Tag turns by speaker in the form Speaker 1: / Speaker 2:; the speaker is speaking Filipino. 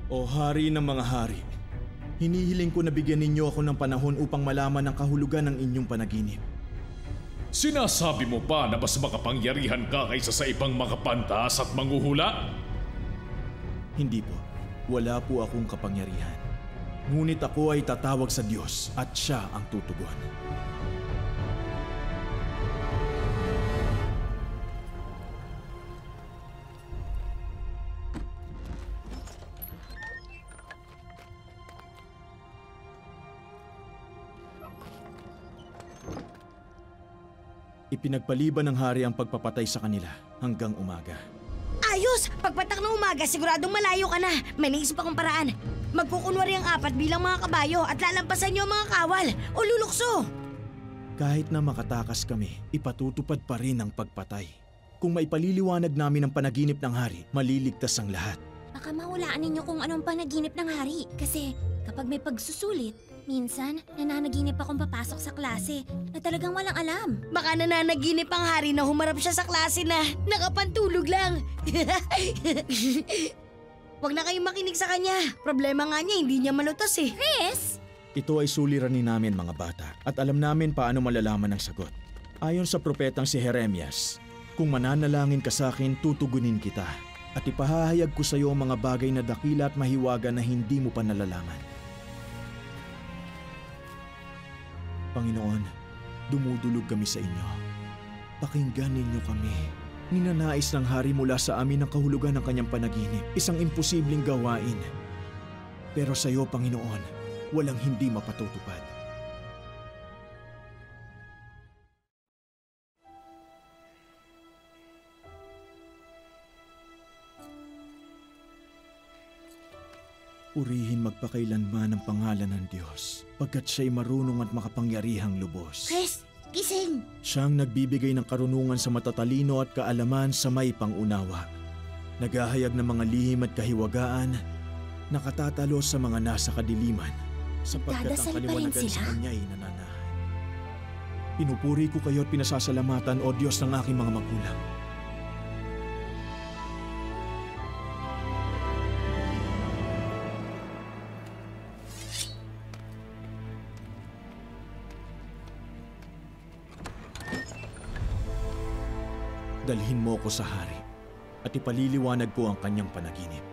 Speaker 1: O hari ng mga hari, hinihiling ko na bigyan ninyo ako ng panahon upang malaman ang kahulugan ng inyong panaginip.
Speaker 2: Sinasabi mo ba na mas makapangyarihan ka kaysa sa ibang mga pantas at manghuhula?
Speaker 1: Hindi po. Wala po akong kapangyarihan. Ngunit ako ay tatawag sa Diyos at Siya ang tutugon. Ipinagpaliban ng hari ang pagpapatay sa kanila hanggang umaga.
Speaker 3: Ayos! Pagpatak ng umaga, siguradong malayo ka na. May naisip akong paraan. Magkukunwari ang 4 bilang mga kabayo at lalampasan niyo ang mga kawal o lulukso.
Speaker 1: Kahit na makatakas kami, ipatutupad pa rin ang pagpatay. Kung maipaliliwanag namin ang panaginip ng hari, maliligtas ang lahat.
Speaker 4: Baka mahulaan ninyo kung anong panaginip ng hari. Kasi kapag may pagsusulit, minsan nananaginip akong papasok sa klase na talagang walang alam.
Speaker 3: Baka nananaginip ang hari na humarap siya sa klase na nakapantulog lang. Huwag na kayong makinig sa kanya. Problema nga niya, hindi niya malutas eh.
Speaker 4: Chris!
Speaker 1: Ito ay suliranin namin mga bata at alam namin paano malalaman ang sagot. Ayon sa propetang si Jeremias, kung mananalangin ka sa akin, tutugunin kita. At ipahahayag ko sa iyo ang mga bagay na dakila at mahiwaga na hindi mo pa nalalaman. Panginoon, dumudulog kami sa inyo. Pakinggan ninyo kami. Ninanais ng hari mula sa amin ang kahulugan ng kanyang panaginip, isang imposibleng gawain. Pero sa iyo, Panginoon, walang hindi mapatutupad. Purihin magpakailanman ang pangalan ng Diyos, pagkat siya'y marunong at makapangyarihang lubos.
Speaker 4: Chris! Gising!
Speaker 1: Siyang nagbibigay ng karunungan sa matatalino at kaalaman sa may pangunawa. Naghahayag ng mga lihim at kahiwagaan, nakatatalo sa mga nasa kadiliman, sapagkat ang
Speaker 4: Nagdadasal pa rin
Speaker 1: kaliwanagan sa
Speaker 4: sila?
Speaker 1: Kanya'y nananahan. Pinupuri ko kayo at pinasasalamatan, O Diyos ng aking mga magulang. Dalhin mo ko sa hari at ipaliliwanag ko ang kanyang panaginip.